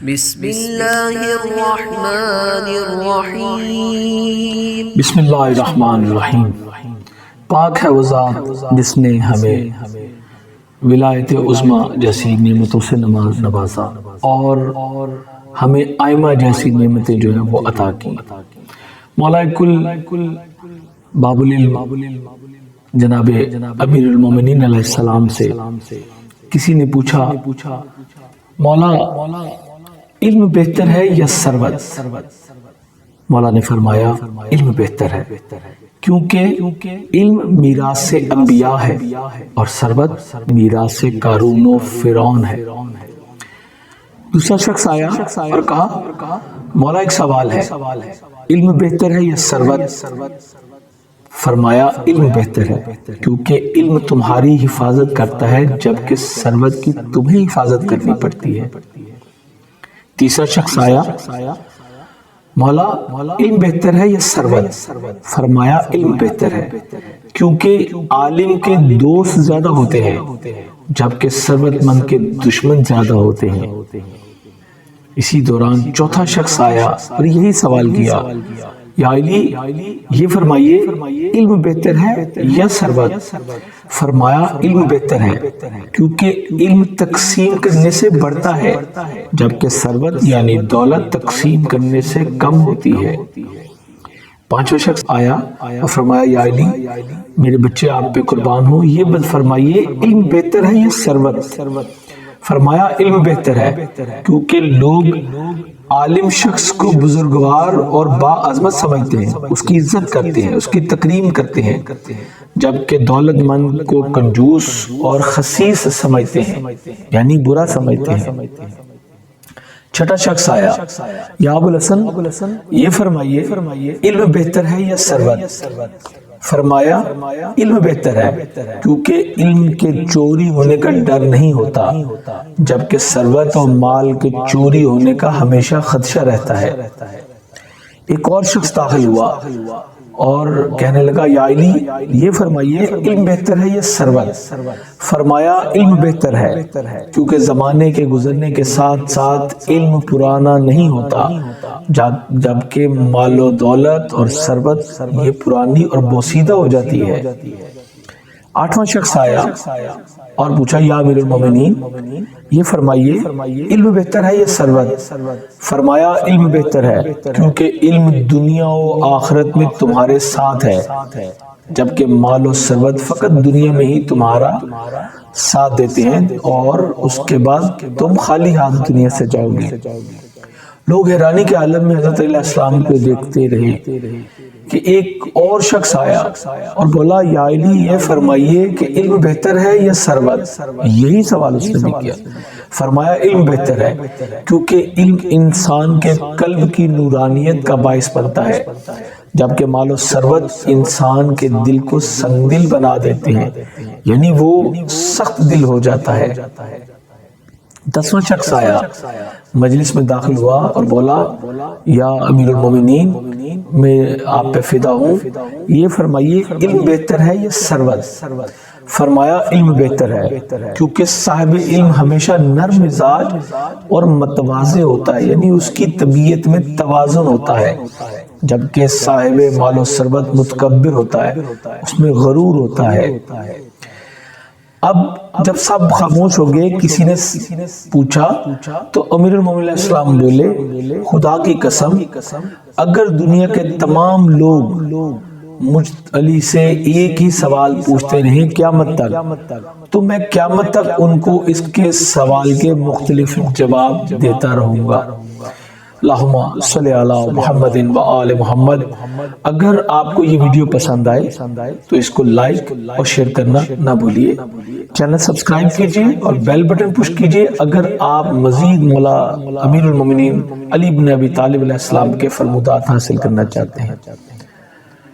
بسم اللہ الرحمن الرحیم بسم اللہ الرحمن الرحیم۔ پاک ہے وہ ذات جس نے ہمیں ولایت عظمیٰ جیسی نعمتوں سے نوازا اور ہمیں آئمہ جیسی نعمتیں جو ہیں وہ عطا کی۔ مولا کل باب العلم جناب امیر المومنین علیہ السلام سے کسی نے پوچھا، مولا علم بہتر ہے یا ثروت؟ مولا نے فرمایا علم بہتر ہے، کیونکہ علم میراث سے انبیاء ہے اور ثروت میراث سے قارون و فرعون ہے۔ دوسرا شخص آیا اور کہا، مولا ایک سوال ہے، علم بہتر ہے یا ثروت؟ فرمایا علم بہتر ہے، کیونکہ علم تمہاری حفاظت کرتا ہے جبکہ ثروت کی تمہیں حفاظت کرنی پڑتی ہے۔ تیسرا شخص آیا، مولا علم بہتر ہے یا ثروت؟ فرمایا علم بہتر ہے، کیونکہ عالم کے دوست زیادہ ہوتے ہیں جبکہ ثروت مند کے دشمن زیادہ ہوتے ہیں۔ اسی دوران چوتھا شخص آیا اور یہی سوال کیا، یا علی یہ فرمائیے علم بہتر ہے یا ثروت؟ فرمایا علم بہتر ہے، کیونکہ علم تقسیم کرنے سے بڑھتا ہے جبکہ ثروت یعنی دولت تقسیم کرنے سے کم ہوتی ہے۔ پانچواں شخص آیا اور فرمایا، یا علی میرے بچے آپ پہ قربان ہوں، یہ فرمائیے علم بہتر ہے یا ثروت؟ فرمایا علم بہتر ہے، کیونکہ لوگ عالم شخص کو بزرگوار اور باعظمت سمجھتے ہیں، اس کی عزت کرتے ہیں، اس کی تکریم کرتے ہیں، جبکہ دولت مند کو کنجوس اور خسیس سمجھتے ہیں یعنی برا سمجھتے ہیں۔ چھٹا شخص آیا، یا ابو الحسن یہ فرمائیے علم بہتر ہے یا ثروت؟ فرمایا علم بہتر ہے، کیونکہ علم کے چوری ہونے کا ڈر نہیں ہوتا جبکہ ثروت اور مال کے چوری ہونے کا ہمیشہ خدشہ رہتا ہے۔ ایک اور شخص داخل ہوا اور کہنے لگا، یا علی یہ فرمائیے علم بہتر ہے یا ثروت؟ فرمایا علم بہتر ہے، کیونکہ زمانے کے گزرنے کے ساتھ ساتھ علم پرانا نہیں ہوتا جبکہ مال و دولت اور ثروت یہ پرانی اور بوسیدہ ہو جاتی ہے۔ آٹھواں شخص آیا اور پوچھا، یا امیر المومنین یہ فرمائیے علم بہتر ہے یا ثروت؟ فرمایا علم بہتر ہے، کیونکہ علم دنیا و آخرت میں تمہارے ساتھ ہے جبکہ مال و ثروت فقط دنیا میں ہی تمہارا ساتھ دیتے ہیں اور اس کے بعد تم خالی ہاتھ دنیا سے جاؤ گے۔ لوگ حیرانی کے عالم میں حضرت علیہ السلام کو دیکھتے رہے کہ ایک اور شخص آیا اور بولا، یا علی یہ فرمائیے کہ علم بہتر ہے یا ثروت؟ یہی سوال اس نے بھی کیا۔ فرمایا علم بہتر ہے، کیونکہ علم انسان کے قلب کی نورانیت کا باعث بنتا ہے جبکہ مال و ثروت انسان کے دل کو سنگ دل بنا دیتے ہیں یعنی وہ سخت دل ہو جاتا ہے۔ دسواں شخص آیا، مجلس میں داخل ہوا اور بولا، یا امیر المومنین میں آپ پہ فدا ہوں، یہ فرمائیے علم بہتر ہے یا ثروت؟ فرمایا علم بہتر ہے، کیونکہ صاحب علم ہمیشہ نرم مزاج اور متواضع ہوتا ہے یعنی اس کی طبیعت میں توازن ہوتا ہے، جبکہ صاحب مال و ثروت متکبر ہوتا ہے، اس میں غرور ہوتا ہے۔ اب جب سب خاموش ہو گئے، کسی نے پوچھا تو امیر المومنین علیہ السلام بولے، خدا کی قسم اگر دنیا کے تمام لوگ مجھ علی سے ایک ہی سوال پوچھتے رہیں قیامت تک، تو میں قیامت تک ان کو اس کے سوال کے مختلف جواب دیتا رہوں گا۔ اللہم صلی علی محمد و آل محمد۔ اگر آپ کو یہ ویڈیو پسند آئے تو اس کو لائک اور شیئر کرنا نہ بھولیے، چینل سبسکرائب کیجئے اور بیل بٹن پش کیجئے اگر آپ مزید مولا امیر المومنین علی بن ابی طالب علیہ السلام کے فرمودات حاصل کرنا چاہتے ہیں۔